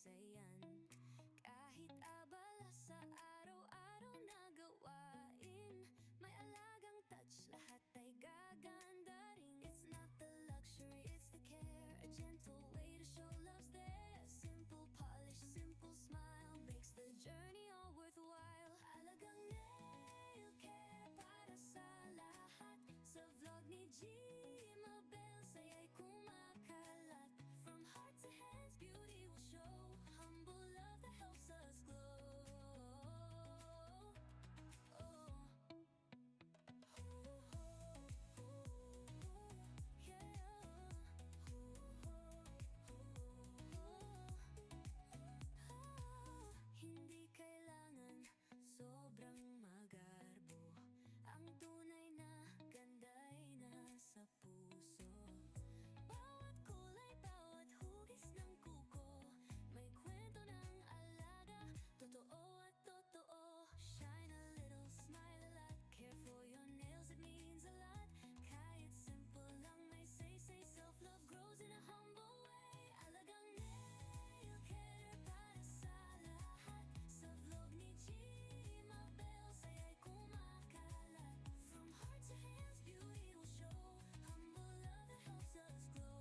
saysayan. Kahit abala sa araw-araw na gawain, may alagang touch, lahat ay gaganda rin. It's not the luxury, it's the care, a gentle way to show love's there. Simple polish, simple smile makes the journey all worthwhile. Alagang nail care para sa lahat, sa vlog ni Gmabel saya'y kumakalat. From heart to hands, beauty will show, humble love that helps us glow. Hindi kailangan sobrang magarbo, ang tunay na ganda ay nasa puso. Bawat kulay, bawat hugis ng kuko, may kwento ng alaga, totoo at totoo. Shine a little, smile a lot, care for your nails, it means a lot. Kahit simple lang may say, self-love grows in a humble way. Alagang nail care para sa lahat, sa vlog ni Gmabel saya'y kumakalat. From heart to hands, beauty will show, humble love that helps us glow.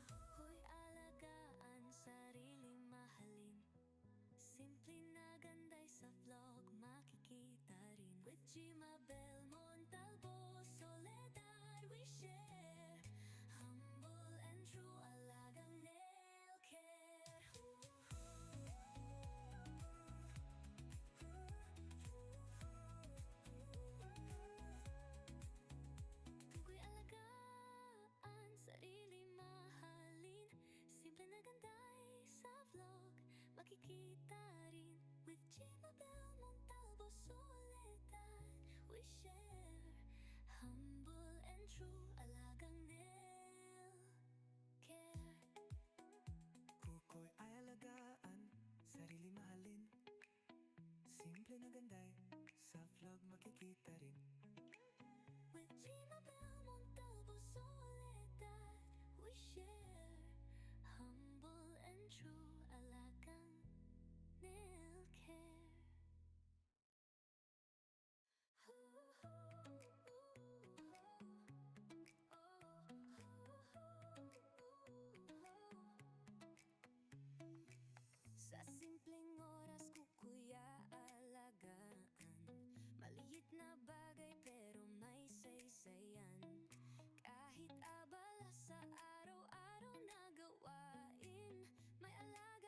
Hoy, alagaan, sarili mahalin, simple na ganda'y sa vlog makikita rin. With Gmabel Montalvo, Soledad we share, humble and true, alagang nail care. Tukoy alagaan, sarili mahalin, simple na ganda'y sa vlog makikita rin. With Gmabel Montalvo, Soledad we share, humble and true, alagang nail care. Kuko'y ay alagaan, sarili mahalin, simple na ganda'y sa vlog makikita rin. With Gmabel Montalvo, Soledad we share, humble and true, alagang nail care. Sa simpleng oras ko kuya alagaan, maliit na bagay pero may saysayan. Kahit abala sa araw-araw na gawain, may alaga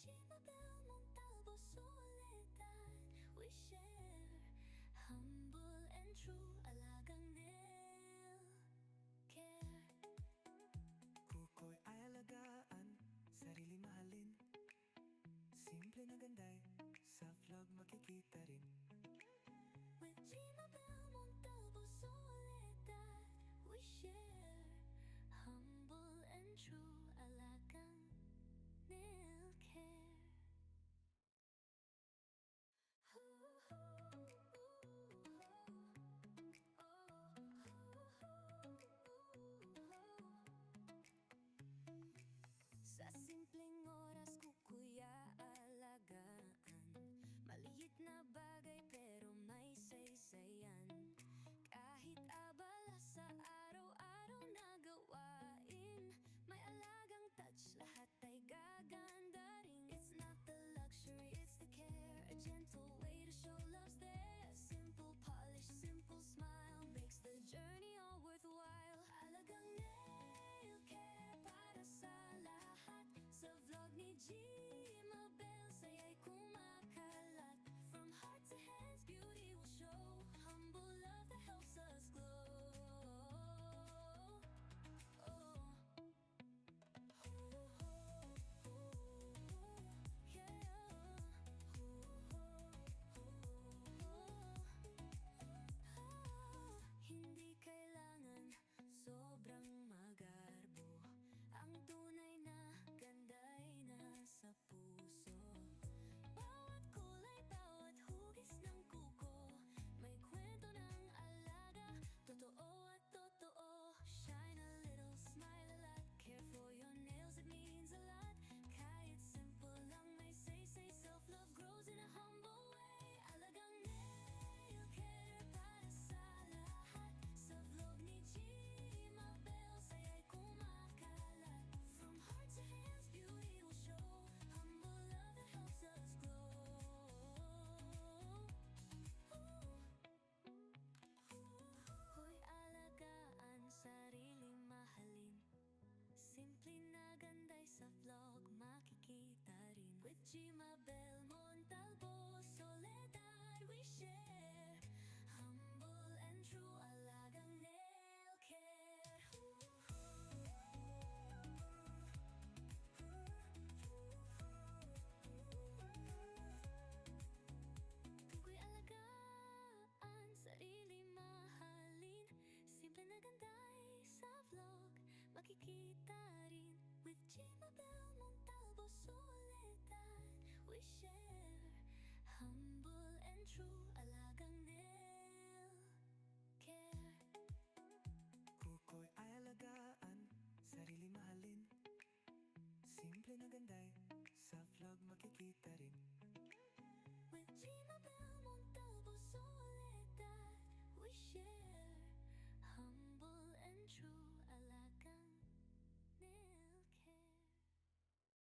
Gmabel, Montalvo, Soledad, we share humble and true alagang nail care. Kuko'y ay alagaan, sarili mahalin. Simple na ganday, sa vlog makikita rin. With Gmabel, Montalvo, Soledad, we share humble and true alagang nail care. Sa simpleng oras kukuy aalagaan, maliit na bagay pero may saysayan. Kahit abala sa araw-araw na gawain, may alagang touch, lahat ay gaganda rin. It's not the luxury, it's the care, a gentle way to show love's there. Simple polish, simple smile makes the journey all worthwhile. Alagang nail care para sa lahat, sa vlog ni Gmabel, saya'y kumakalat. From heart to hands, beauty will show, humble love that helps us glow. Hindi kailangan sobrang magarbo, ang tunay na ganda'y nasa puso. Bawat kulay, bawat hugis ng kuko, may kwento ng alaga, totoo at totoo. Shine a little, smile a lot, care for your nails, it means a lot. Kahit simple lang may say, self-love grows in a humble way. Alagang nail care para sa lahat, sa vlog ni Gmabel, saya'y kumakalat. From heart to hands, beauty will show, humble love that helps us glow. Hoy alagaan, sarili mahalin. Simple na ganday sa vlog makikita rin. With Gmabel, Montalvo, Soledad, we share humble and true alagang nail care. Kuko'y alagaan, sarili mahalin. Simple na ganday sa vlog makikita rin. With Gmabel, Montalvo, Soledad, we share humble and true alagang nail care. Kuko'y ay alagaan, sarili mahalin. Simple na ganday, sa vlog makikita rin. With Gmabel, Montalvo, Soledad, we share humble and true